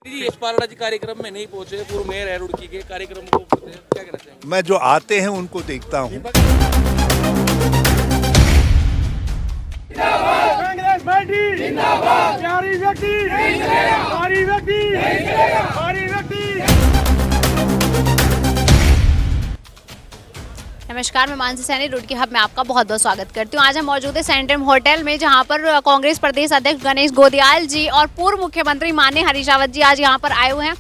जी यशपाल राणा जी कार्यक्रम में नहीं पहुंचे, पूर्व मेयर है रुड़की के, कार्यक्रम को क्या कहना चाहेंगे? मैं जो आते हैं उनको देखता हूँ। कांग्रेस पार्टी जिंदाबाद, प्यारी व्यक्ति भारी व्यक्ति भारी व्यक्ति। नमस्कार, मैं मानसी सैनी रुड़की हब में आपका बहुत बहुत स्वागत करती हूँ। आज हम मौजूद है सेंट्रम होटल में, जहाँ पर कांग्रेस प्रदेश अध्यक्ष गणेश गोदियाल जी और पूर्व मुख्यमंत्री माननीय हरीश रावत जी आज यहाँ पर आए हुए हैं।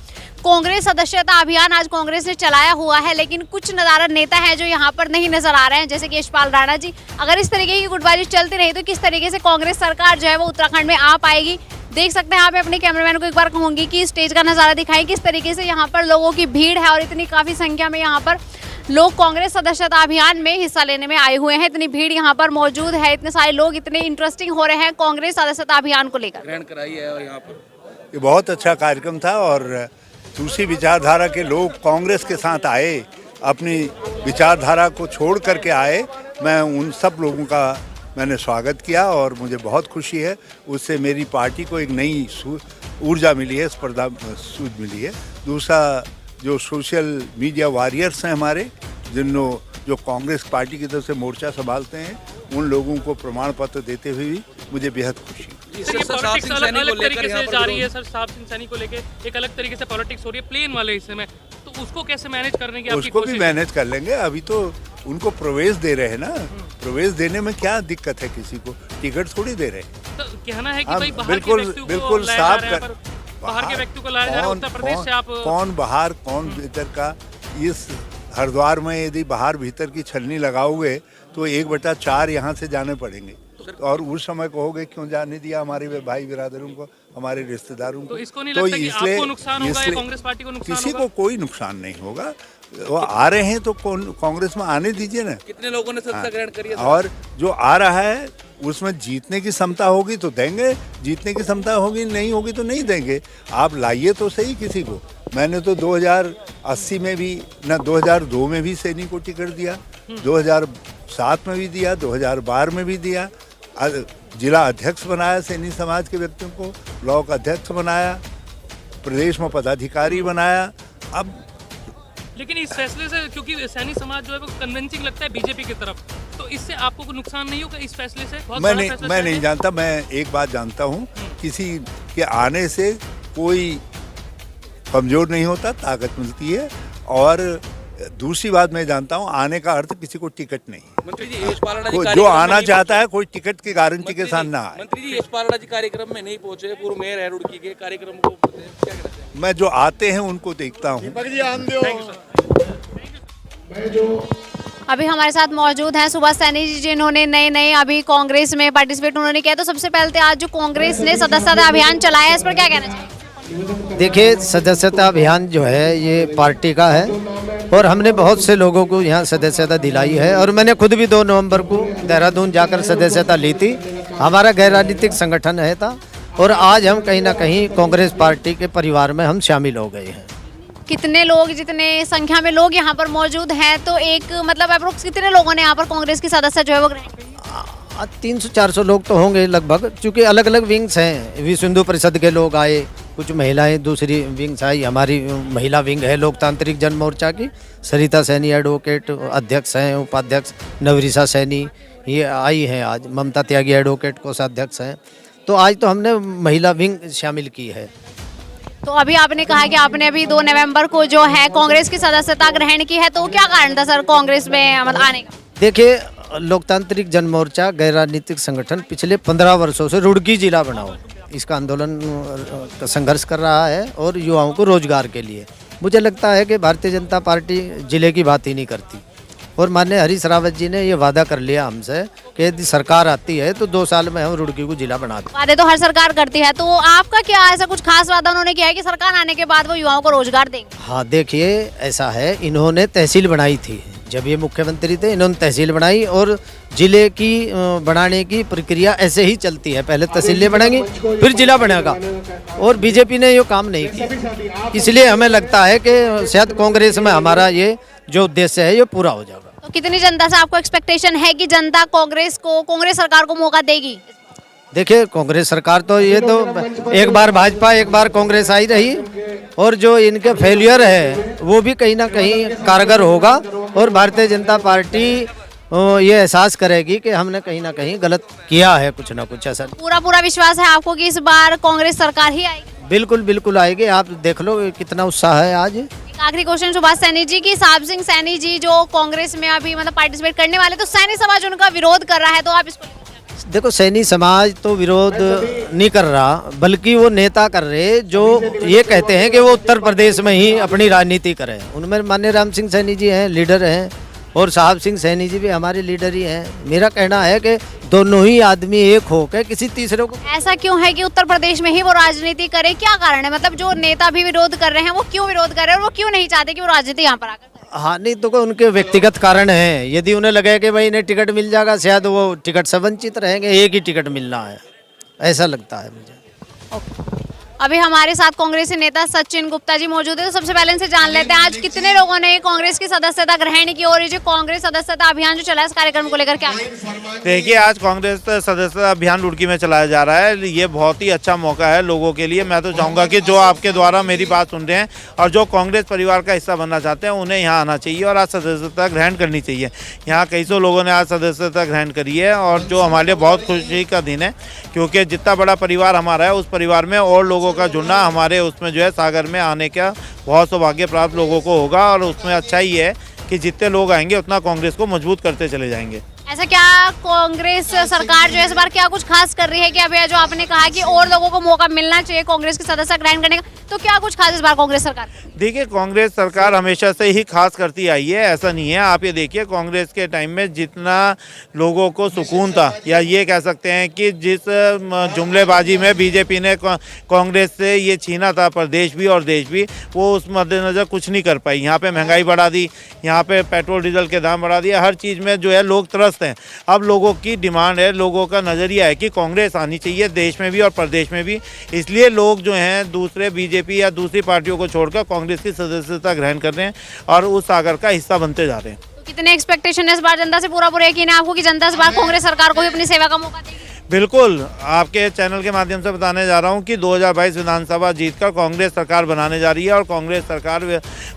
कांग्रेस सदस्यता अभियान आज कांग्रेस ने चलाया हुआ है, लेकिन कुछ नदारद नेता हैं जो यहाँ पर नहीं नजर आ रहे हैं, जैसे कि यशपाल राणा जी। अगर इस तरीके की गुटबाजी चलती रही तो किस तरीके से कांग्रेस सरकार जो है वो उत्तराखंड में आ पाएगी? देख सकते हैं आप। अपने कैमरामैन को एक बार कहूँगी कि स्टेज का नज़ारा दिखाएं, किस तरीके से यहाँ पर लोगों की भीड़ है और इतनी काफ़ी संख्या में यहाँ पर लोग कांग्रेस सदस्यता अभियान में हिस्सा लेने में आए हुए हैं। इतनी भीड़ यहाँ पर मौजूद है, इतने सारे लोग इतने इंटरेस्टिंग हो रहे हैं कांग्रेस सदस्यता अभियान को लेकर। ग्रहण कराई है और यहाँ पर ये बहुत अच्छा कार्यक्रम था और दूसरी विचारधारा के लोग कांग्रेस के साथ आए, अपनी विचारधारा को छोड़ करके आए। मैं उन सब लोगों का मैंने स्वागत किया और मुझे बहुत खुशी है। उससे मेरी पार्टी को एक नई ऊर्जा मिली है, स्पर्धा सूझ मिली है। दूसरा, जो सोशल मीडिया वॉरियर्स हैं हमारे, जो कांग्रेस पार्टी की तरफ से मोर्चा संभालते हैं, उन लोगों को प्रमाण पत्र देते हुए भी मुझे बेहद खुशी है। पॉलिटिक्स अलग तरीके से जा रही है सर, साहब सिंह सैनी को लेके एक अलग तरीके से पॉलिटिक्स हो रही है प्लेन वाले हिस्से में, तो उसको कैसे मैनेज करने की आपकी उसको कोशिश भी मैनेज कर लेंगे। अभी तो उनको प्रवेश दे रहे हैं ना, प्रवेश देने में क्या दिक्कत है? किसी को टिकट थोड़ी दे रहे हैं। तो कहना है कि भाई बाहर के व्यक्तियों को बिल्कुल लाया जा साफ रहा है, कर। पर बाहर के व्यक्तियों को लाया जा रहा है उत्तर प्रदेश से। आप कौन बाहर कौन भीतर का? इस हरिद्वार में यदि बाहर भीतर की छलनी लगाओगे तो 1/4 यहाँ से जाने पड़ेंगे, और उस समय कहोगे क्यों जाने दिया हमारे भाई बिरादरों को, हमारे रिश्तेदारों को? तो इसको नहीं लगता कि आपको नुकसान होगा या कांग्रेस पार्टी को नुकसान किसी होगा? को कोई नुकसान नहीं होगा। वो आ रहे हैं तो कांग्रेस में आने दीजिए ना। कितने लोगों ने सत्ता ग्रहण करी है? और जो आ रहा है उसमें जीतने की क्षमता होगी तो देंगे, जीतने की क्षमता होगी नहीं होगी तो नहीं देंगे। आप लाइए तो सही किसी को। मैंने तो 2080 में भी ना, 2002 में भी सैनी को टिकट दिया, 2007 में भी दिया, 2012 में भी दिया। जिला अध्यक्ष बनाया सैनी समाज के व्यक्तियों को, ब्लॉक अध्यक्ष बनाया, प्रदेश में पदाधिकारी बनाया। अब लेकिन इस फैसले से, क्योंकि सैनी समाज जो है वो कन्विंसिंग लगता है बीजेपी की तरफ, तो इससे आपको कोई नुकसान नहीं होगा इस फैसले से? मैं नहीं जानता। मैं एक बात जानता हूँ, किसी के आने से कोई कमजोर नहीं होता, ताकत मिलती है। और दूसरी बात मैं जानता हूँ, आने का अर्थ किसी को टिकट नहीं। मंत्री जी यशपाल राणा जी जो कार्यक्रम में आना नहीं चाहता है पहुंचे। कोई टिकट की गारंटी के साथ ना आए। मंत्री जी यशपाल राणा जी कार्यक्रम में नहीं पहुंचे, पूर्व मेयर है रुड़की के, कार्यक्रम को क्या कहना चाहेंगे? मैं जो आते हैं उनको देखता हूँ। अभी हमारे साथ मौजूद हैं सुभाष सैनी जी, जिन्होंने नए अभी कांग्रेस में पार्टिसिपेट उन्होंने किया। तो सबसे पहले आज जो कांग्रेस ने सदस्यता अभियान चलाया है, इस पर क्या कहना चाहिए? देखिए, सदस्यता अभियान जो है ये पार्टी का है और हमने बहुत से लोगों को यहाँ सदस्यता दिलाई है, और मैंने खुद भी 2 नवंबर को देहरादून जाकर सदस्यता ली थी। हमारा गैर राजनीतिक संगठन है था, और आज हम कहीं ना कहीं कांग्रेस पार्टी के परिवार में हम शामिल हो गए हैं। कितने लोग, जितने संख्या में लोग यहाँ पर मौजूद हैं, तो एक मतलब अप्रोक्स कितने लोगों ने यहाँ पर कांग्रेस की सदस्य जो है वो ग्रहण की? 300-400 लोग तो होंगे लगभग, क्योंकि अलग अलग विंग्स हैं। विश्व हिंदू परिषद के लोग आए, कुछ महिलाएं दूसरी विंग्स आई। हमारी महिला विंग है लोकतांत्रिक जन मोर्चा की, सरिता सैनी एडवोकेट अध्यक्ष हैं, उपाध्यक्ष नवरीसा सैनी ये आई हैं आज, ममता त्यागी एडवोकेट कोषाध्यक्ष हैं। तो आज तो हमने महिला विंग शामिल की है। तो अभी आपने कहा कि आपने अभी 2 नवंबर को जो है कांग्रेस की सदस्यता ग्रहण की है, तो क्या कारण था सर कांग्रेस में मतलब आने का? देखिए, लोकतांत्रिक जन मोर्चा गैर राजनीतिक संगठन पिछले 15 वर्षों से रुड़की जिला बनाओ इसका आंदोलन संघर्ष कर रहा है, और युवाओं को रोजगार के लिए। मुझे लगता है कि भारतीय जनता पार्टी जिले की बात ही नहीं करती, और माननीय हरीश रावत जी ने ये वादा कर लिया हमसे कि यदि सरकार आती है तो 2 साल में हम रुड़की को जिला बना दें। वादे तो हर सरकार करती है, तो आपका क्या ऐसा कुछ खास वादा उन्होंने किया है कि सरकार आने के बाद वो युवाओं को रोजगार देंगे? हाँ, देखिए ऐसा है, इन्होंने तहसील बनाई थी जब ये मुख्यमंत्री थे। इन्होंने तहसील बनाई, और जिले की बनाने की प्रक्रिया ऐसे ही चलती है, पहले तहसीलें बनेंगी फिर जिला बनेगा, और बीजेपी ने ये काम नहीं किया। इसलिए हमें लगता है कि शायद कांग्रेस में हमारा ये जो उद्देश्य है ये पूरा हो जाएगा। तो कितनी जनता से आपको एक्सपेक्टेशन है कि जनता कांग्रेस सरकार को मौका देगी? देखिए, कांग्रेस सरकार तो ये तो एक बार भाजपा एक बार कांग्रेस आई रही, और जो इनके फेलियर है वो भी कहीं ना कहीं कारगर होगा और भारतीय जनता पार्टी ये एहसास करेगी कि हमने कहीं ना कहीं गलत किया है, कुछ ना कुछ ऐसा। पूरा विश्वास है आपको कि इस बार कांग्रेस सरकार ही आएगी? बिल्कुल बिल्कुल आएगी, आप देख लो कितना उत्साह है आज। एक आखिरी क्वेश्चन सुभाष सैनी जी की, साहब सिंह सैनी जी जो कांग्रेस में अभी मतलब पार्टिसिपेट करने वाले, तो सैनी समाज उनका विरोध कर रहा है, तो आप इसको लेकर क्या कहेंगे? देखो, सैनी समाज तो विरोध नहीं कर रहा, बल्कि वो नेता कर रहे जो ये कहते हैं कि वो उत्तर प्रदेश में ही अपनी राजनीति करें। उनमें माननीय राम सिंह सैनी जी हैं, लीडर हैं, और साहब सिंह सैनी जी भी हमारे लीडर ही हैं। मेरा कहना है कि दोनों ही आदमी एक हो के किसी तीसरे को। ऐसा क्यों है कि उत्तर प्रदेश में ही वो राजनीति करे, क्या कारण है? मतलब जो नेता भी विरोध कर रहे हैं वो क्यों विरोध कर रहे हैं और वो क्यों नहीं चाहते कि वो राजनीति यहाँ पर आकर करें? हाँ, नहीं तो उनके व्यक्तिगत कारण हैं। यदि उन्हें लगे कि भाई इन्हें टिकट मिल जाएगा, शायद वो टिकट से वंचित रहेंगे। एक ही टिकट मिलना है, ऐसा लगता है मुझे। अभी हमारे साथ कांग्रेस के नेता सचिन गुप्ता जी मौजूद है, तो सबसे पहले इनसे जान लेते हैं आज कितने लोगों ने कांग्रेस की सदस्यता ग्रहण की, और ये जो कांग्रेस सदस्यता अभियान जो चला है इस कार्यक्रम को लेकर क्या? देखिए, आज कांग्रेस सदस्यता अभियान रुड़की में चलाया जा रहा है। ये बहुत ही अच्छा मौका है लोगों के लिए। मैं तो चाहूँगा कि जो आपके द्वारा मेरी बात सुन रहे हैं और जो कांग्रेस परिवार का हिस्सा बनना चाहते हैं उन्हें यहाँ आना चाहिए और आज सदस्यता ग्रहण करनी चाहिए। यहाँ कई सौ लोगों ने आज सदस्यता ग्रहण करी है और जो हमारे लिए बहुत खुशी का दिन है, क्योंकि जितना बड़ा परिवार हमारा है उस परिवार में और लोगों का जुड़ना हमारे उसमें जो है सागर में आने का बहुत सौभाग्य प्राप्त लोगों को होगा। और उसमें अच्छा ही है कि जितने लोग आएंगे उतना कांग्रेस को मजबूत करते चले जाएंगे। ऐसा क्या कांग्रेस सरकार जो है इस बार क्या कुछ खास कर रही है कि अभी जो आपने कहा कि और लोगों को मौका मिलना चाहिए कांग्रेस की सदस्यता ग्रहण करने का, तो क्या कुछ खास इस बार कांग्रेस सरकार? देखिए, कांग्रेस सरकार हमेशा से ही खास करती आई है, ऐसा नहीं है। आप ये देखिए, कांग्रेस के टाइम में जितना लोगों को सुकून था, या ये कह सकते हैं कि जिस जुमलेबाजी में बीजेपी ने कांग्रेस से ये छीना था प्रदेश भी और देश भी, वो उस मद्देनज़र कुछ नहीं कर पाई। यहाँ पे महंगाई बढ़ा दी, यहाँ पे पेट्रोल डीजल के दाम बढ़ा दिए, हर चीज़ में जो है लोग त्रस्त हैं। अब लोगों की डिमांड है, लोगों का नज़रिया है कि कांग्रेस आनी चाहिए देश में भी और प्रदेश में भी। इसलिए लोग जो हैं दूसरे बीजेपी या दूसरी पार्टियों को छोड़कर कांग्रेस की सदस्यता ग्रहण कर रहे हैं और उस सागर का हिस्सा बनते जा रहे हैं। तो कितने एक्सपेक्टेशन है इस बार जनता से? पूरा यकीन है आपको कि जनता इस बार कांग्रेस सरकार को भी अपनी सेवा का मौका देगी? बिल्कुल, आपके चैनल के माध्यम से बताने जा रहा हूं कि 2022 विधानसभा जीतकर कांग्रेस सरकार बनाने जा रही है और कांग्रेस सरकार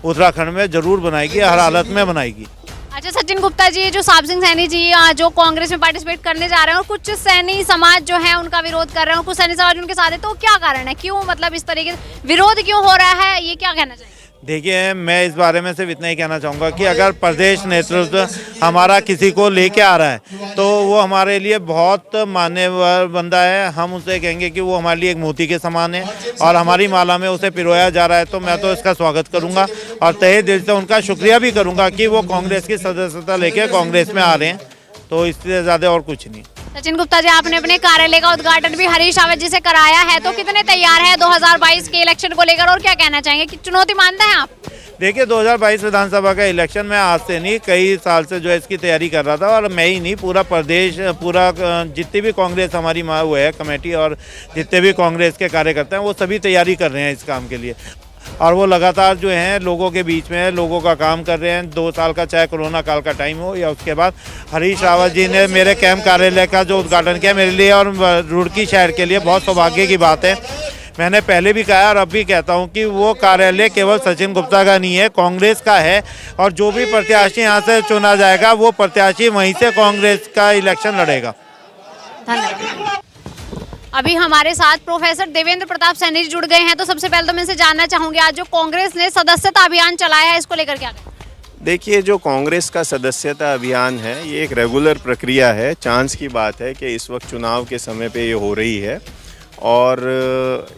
उत्तराखंड में जरूर बनाएगी, हर हालत में बनाएगी। अच्छा सचिन गुप्ता जी, जो साहब सिंह सैनी जी जो कांग्रेस में पार्टिसिपेट करने जा रहे हैं और कुछ सैनी समाज जो है उनका विरोध कर रहे हैं और कुछ सैनी समाज उनके साथ है, तो क्या कारण है? क्यों मतलब इस तरीके से विरोध क्यों हो रहा है, ये क्या कहना चाहिए? देखिए, मैं इस बारे में सिर्फ इतना ही कहना चाहूँगा कि अगर प्रदेश नेतृत्व हमारा किसी को लेके आ रहा है तो वो हमारे लिए बहुत मान्यवर बंदा है। हम उसे कहेंगे कि वो हमारे लिए एक मोती के समान है और हमारी माला में उसे पिरोया जा रहा है, तो मैं तो इसका स्वागत करूँगा और तहे दिल से उनका शुक्रिया भी करूँगा कि वो कांग्रेस की सदस्यता लेके कांग्रेस में आ रहे हैं। तो इससे ज़्यादा और कुछ नहीं। सचिन गुप्ता जी, आपने अपने कार्यालय का उद्घाटन भी हरीश रावत जी से कराया है, तो कितने तैयार है 2022 के इलेक्शन को लेकर और क्या कहना चाहेंगे कि चुनौती मानते हैं आप? देखिए, 2022 विधानसभा का इलेक्शन मैं आज से नहीं कई साल से जो है इसकी तैयारी कर रहा था और मैं ही नहीं, पूरा प्रदेश, पूरा जितनी भी कांग्रेस हमारी वो है कमेटी और जितने भी कांग्रेस के कार्यकर्ता हैं वो सभी तैयारी कर रहे हैं इस काम के लिए और वो लगातार जो हैं लोगों के बीच में लोगों का काम कर रहे हैं। 2 साल का चाहे कोरोना काल का टाइम हो या उसके बाद हरीश रावत जी ने मेरे कैंप कार्यालय का जो उद्घाटन किया, मेरे लिए और रुड़की शहर के लिए बहुत सौभाग्य की बात है। मैंने पहले भी कहा और अब भी कहता हूं कि वो कार्यालय केवल सचिन गुप्ता का नहीं है, कांग्रेस का है और जो भी प्रत्याशी यहाँ से चुना जाएगा वो प्रत्याशी वहीं से कांग्रेस का इलेक्शन लड़ेगा। धन्यवाद। अभी हमारे साथ प्रोफेसर देवेंद्र प्रताप सैनी जी जुड़ गए हैं, तो सबसे पहले तो मैं इनसे जानना चाहूंगी आज जो कांग्रेस ने सदस्यता अभियान चलाया है इसको लेकर क्या कहें? देखिए, जो कांग्रेस का सदस्यता अभियान है ये एक रेगुलर प्रक्रिया है। चांस की बात है कि इस वक्त चुनाव के समय पे ये हो रही है और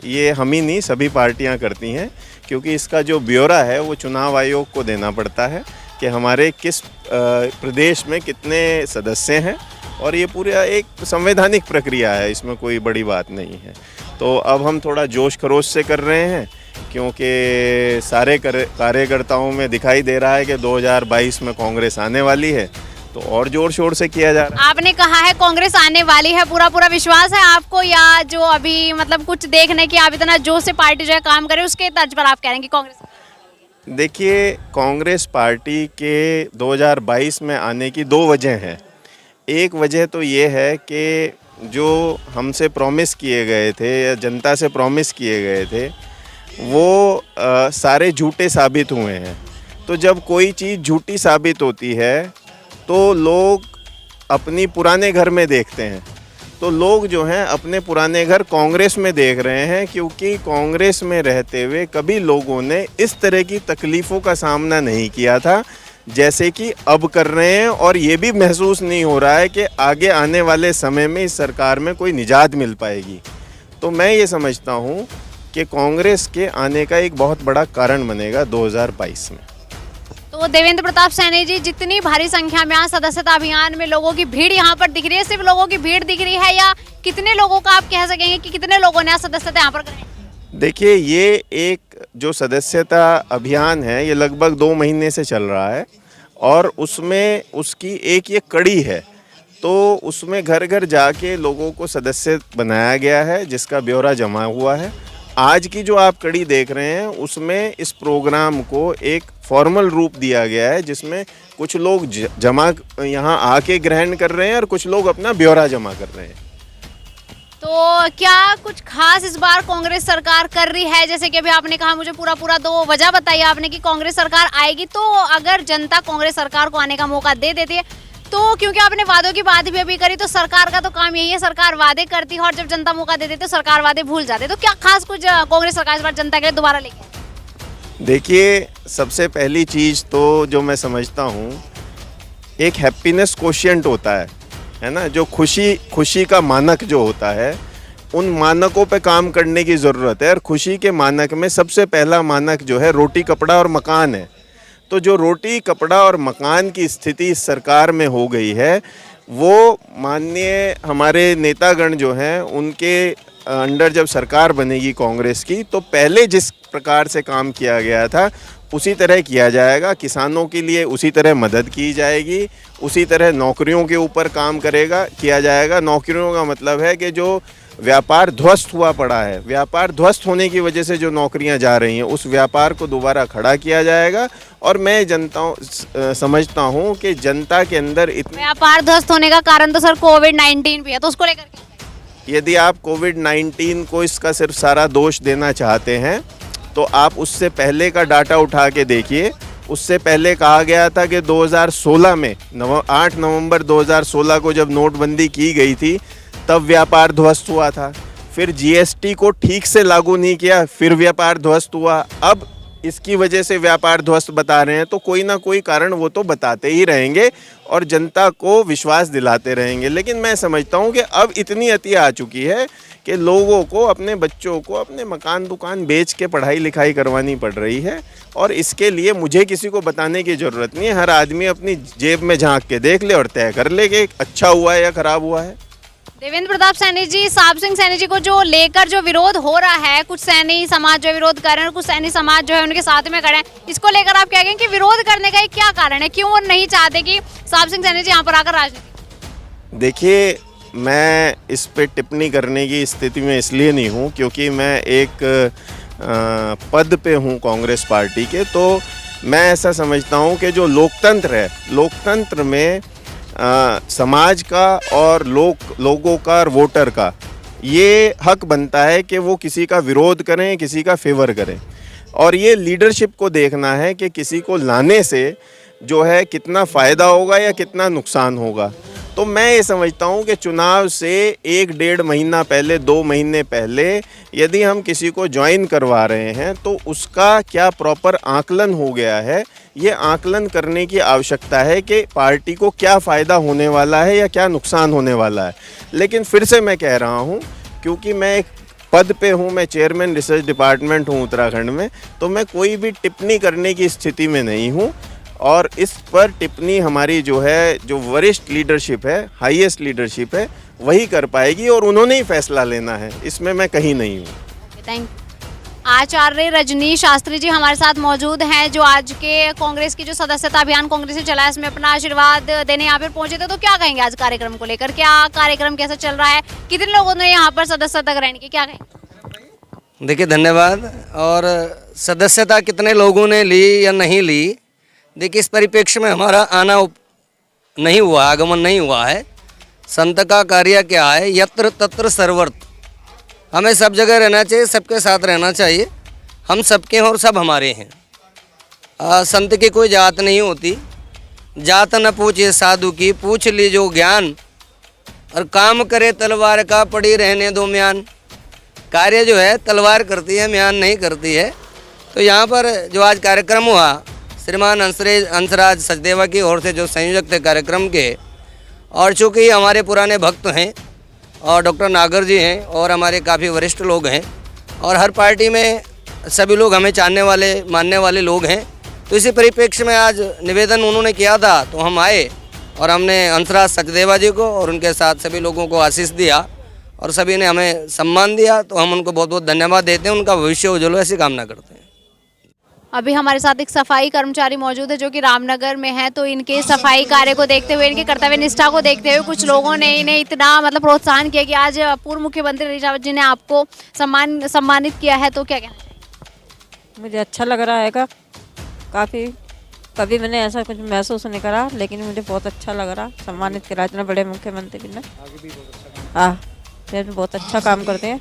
ये हम ही नहीं सभी पार्टियां करती हैं, क्योंकि इसका जो ब्यौरा है वो चुनाव आयोग को देना पड़ता है कि हमारे किस प्रदेश में कितने सदस्य हैं और ये पूरा एक संवैधानिक प्रक्रिया है, इसमें कोई बड़ी बात नहीं है। तो अब हम थोड़ा जोश खरोश से कर रहे हैं क्योंकि सारे कार्यकर्ताओं में दिखाई दे रहा है कि 2022 में कांग्रेस आने वाली है, तो और जोर शोर से किया जा रहा है। आपने कहा है कांग्रेस आने वाली है, पूरा विश्वास है आपको या जो अभी मतलब कुछ देखने की आप इतना जोश से पार्टी जो है काम करे उसके तर्ज पर आप कह रहे हैं कि कांग्रेस? देखिए, कांग्रेस पार्टी के 2022 में आने की 2 वजह हैं। एक वजह तो ये है कि जो हमसे प्रॉमिस किए गए थे या जनता से प्रॉमिस किए गए थे वो सारे झूठे साबित हुए हैं। तो जब कोई चीज़ झूठी साबित होती है तो लोग अपनी पुराने घर में देखते हैं। तो लोग जो हैं अपने पुराने घर कांग्रेस में देख रहे हैं, क्योंकि कांग्रेस में रहते हुए कभी लोगों ने इस तरह की तकलीफ़ों का सामना नहीं किया था जैसे कि अब कर रहे हैं। और ये भी महसूस नहीं हो रहा है कि आगे आने वाले समय में इस सरकार में कोई निजात मिल पाएगी। तो मैं ये समझता हूँ कि कांग्रेस के आने का एक बहुत बड़ा कारण बनेगा 2022 में। तो देवेंद्र प्रताप सैनी जी, जितनी भारी संख्या में आज सदस्यता अभियान में लोगों की भीड़ यहाँ पर दिख रही है, सिर्फ लोगों की भीड़ दिख रही है या कितने लोगों का आप कह सकेंगे कि कितने लोगों ने आज सदस्यता यहाँ पर कराई? देखिए, ये एक जो सदस्यता अभियान है ये लगभग 2 महीने से चल रहा है और उसमें उसकी एक ये कड़ी है। तो उसमें घर घर जाके लोगों को सदस्य बनाया गया है जिसका ब्यौरा जमा हुआ है। आज की जो आप कड़ी देख रहे हैं उसमें इस प्रोग्राम को एक फॉर्मल रूप दिया गया है जिसमें कुछ लोग जमा यहाँ आके ग्रहण कर रहे हैं और कुछ लोग अपना ब्यौरा जमा कर रहे हैं। तो क्या कुछ खास इस बार कांग्रेस सरकार कर रही है? जैसे कि अभी आपने कहा, मुझे पूरा 2 वजह बताई आपने कि कांग्रेस सरकार आएगी, तो अगर जनता कांग्रेस सरकार को आने का मौका दे देती है तो, क्योंकि आपने वादों की बात भी अभी करी, तो सरकार का तो काम यही है, सरकार वादे करती है और जब जनता मौका दे देती है तो सरकार वादे भूल जाते हैं। तो क्या खास कुछ कांग्रेस सरकार इस बार जनता के लिए दोबारा लेके? देखिए, सबसे पहली चीज़ तो जो मैं समझता हूँ, एक हैप्पीनेस कोशिएंट होता है ना, जो खुशी का मानक जो होता है, उन मानकों पे काम करने की ज़रूरत है। और खुशी के मानक में सबसे पहला मानक जो है रोटी कपड़ा और मकान है। तो जो रोटी कपड़ा और मकान की स्थिति इस सरकार में हो गई है, वो माननीय हमारे नेतागण जो हैं उनके अंडर जब सरकार बनेगी कांग्रेस की, तो पहले जिस प्रकार से काम किया गया था उसी तरह किया जाएगा। किसानों के लिए उसी तरह मदद की जाएगी, उसी तरह नौकरियों के ऊपर काम किया जाएगा। नौकरियों का मतलब है कि जो व्यापार ध्वस्त हुआ पड़ा है, व्यापार ध्वस्त होने की वजह से जो नौकरियां जा रही हैं, उस व्यापार को दोबारा खड़ा किया जाएगा। और मैं समझता हूं कि जनता के अंदर व्यापार ध्वस्त होने का कारण तो सर कोविड-19 भी है, तो उसको लेकर के यदि आप कोविड-19 को इसका सिर्फ सारा दोष देना चाहते हैं तो आप उससे पहले का डाटा उठा के देखिए। उससे पहले कहा गया था कि 2016 में 8 नवंबर 2016 को जब नोटबंदी की गई थी तब व्यापार ध्वस्त हुआ था। फिर जीएसटी को ठीक से लागू नहीं किया, फिर व्यापार ध्वस्त हुआ। अब इसकी वजह से व्यापार ध्वस्त बता रहे हैं, तो कोई ना कोई कारण वो तो बताते ही रहेंगे और जनता को विश्वास दिलाते रहेंगे। लेकिन मैं समझता हूँ कि अब इतनी अति आ चुकी है कि लोगों को, अपने बच्चों को अपने मकान दुकान बेच के पढ़ाई लिखाई करवानी पड़ रही है। और इसके लिए मुझे किसी को बताने की ज़रूरत नहीं है, हर आदमी अपनी जेब में झांक के देख ले और तय कर ले कि अच्छा हुआ है या ख़राब हुआ है। देवेंद्र प्रताप सैनी जी, साहब सिंह सैनी जी को जो लेकर जो विरोध हो रहा है, कुछ सैनी समाज जो विरोध कर रहे हैं, कुछ सैनी समाज जो है उनके साथ में खड़े हैं, इसको लेकर आप क्या कहेंगे कि विरोध करने का क्या कारण है? क्यों नहीं चाहते कि साहब सिंह सैनी जी यहाँ पर आकर राजनीति? देखिए, मैं इस पे टिप्पणी करने की स्थिति में इसलिए नहीं हूँ क्योंकि मैं एक पद पे हूँ कांग्रेस पार्टी के। तो मैं ऐसा समझता हूँ कि जो लोकतंत्र है, लोकतंत्र में समाज का और लोगों का और वोटर का ये हक बनता है कि वो किसी का विरोध करें, किसी का फेवर करें। और ये लीडरशिप को देखना है कि किसी को लाने से जो है कितना फ़ायदा होगा या कितना नुकसान होगा। तो मैं ये समझता हूँ कि चुनाव से 1-1.5 महीना पहले, 2 महीने पहले यदि हम किसी को ज्वाइन करवा रहे हैं तो उसका क्या प्रॉपर आकलन हो गया है, ये आकलन करने की आवश्यकता है कि पार्टी को क्या फ़ायदा होने वाला है या क्या नुकसान होने वाला है। लेकिन फिर से मैं कह रहा हूँ, क्योंकि मैं एक पद पे हूँ, मैं चेयरमैन रिसर्च डिपार्टमेंट हूँ उत्तराखंड में, तो मैं कोई भी टिप्पणी करने की स्थिति में नहीं हूँ। और इस पर टिप्पणी हमारी जो है, जो वरिष्ठ लीडरशिप है, हाईएस्ट लीडरशिप है, वही कर पाएगी और उन्होंने ही फैसला लेना है, इसमें मैं कहीं नहीं हूँ। Thank you. आचार्य रजनीश शास्त्री जी हमारे साथ मौजूद हैं, जो आज के कांग्रेस की जो सदस्यता अभियान कांग्रेस ने चला है, इसमें अपना आशीर्वाद देने यहाँ पर पहुंचे थे। तो क्या कहेंगे आज कार्यक्रम को लेकर? क्या कार्यक्रम कैसा चल रहा है? कितने लोगों ने यहाँ पर सदस्यता ग्रहण की? क्या कहेंगे? देखिए, धन्यवाद। और सदस्यता कितने लोगों ने ली या नहीं ली, देखिए, इस परिप्रेक्ष्य में हमारा आना नहीं हुआ, आगमन नहीं हुआ है। संत का कार्य क्या है, यत्र तत्र सर्वत्र। हमें सब जगह रहना चाहिए, सबके साथ रहना चाहिए। हम सबके हैं और सब हमारे हैं। संत की कोई जात नहीं होती, जात न पूछे साधु की, पूछ ली जो ज्ञान, और काम करे तलवार का पड़ी रहने दो म्यान। कार्य जो है तलवार करती है, म्यान नहीं करती है। तो यहाँ पर जो आज कार्यक्रम हुआ, श्रीमान हंसराज सचदेवा की ओर से जो संयोजक थे कार्यक्रम के, और चूँकि हमारे पुराने भक्त हैं और डॉक्टर नागर जी हैं और हमारे काफ़ी वरिष्ठ लोग हैं, और हर पार्टी में सभी लोग हमें चाहने वाले मानने वाले लोग हैं, तो इसी परिप्रेक्ष्य में आज निवेदन उन्होंने किया था तो हम आए और हमने हंसराज सचदेवा जी को और उनके साथ सभी लोगों को आशीष दिया और सभी ने हमें सम्मान दिया। तो हम उनको बहुत बहुत धन्यवाद देते हैं, उनका भविष्य उज्ज्वल हो ऐसी कामना करते हैं। अभी हमारे साथ एक सफाई कर्मचारी मौजूद है जो कि रामनगर में है। तो इनके सफाई कार्य को देखते हुए, इनके कर्तव्य निष्ठा को देखते हुए कुछ लोगों ने इन्हें इतना मतलब प्रोत्साहन किया कि आज पूर्व मुख्यमंत्री हरीश जी ने आपको सम्मानित किया है। तो क्या कहना चाहिए? मुझे अच्छा लग रहा है काफ़ी, कभी मैंने ऐसा कुछ महसूस नहीं करा, लेकिन मुझे बहुत अच्छा लग रहा सम्मानित करा इतने बड़े मुख्यमंत्री ने। हाँ, बहुत अच्छा काम करते हैं,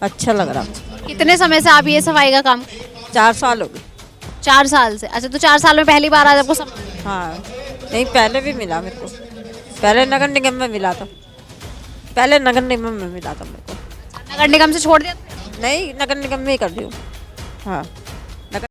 अच्छा लग रहा। कितने समय से आप ये सफाई का काम? 4 साल हो गए। 4 साल से? अच्छा, तो 4 साल में पहली बार आज आपको हाँ, नहीं पहले भी मिला मेरे को, पहले नगर निगम में मिला था, पहले नगर निगम में मिला था मेरे को। नगर निगम से छोड़ दिया? नहीं, नगर निगम में ही कर दी हूँ। हाँ।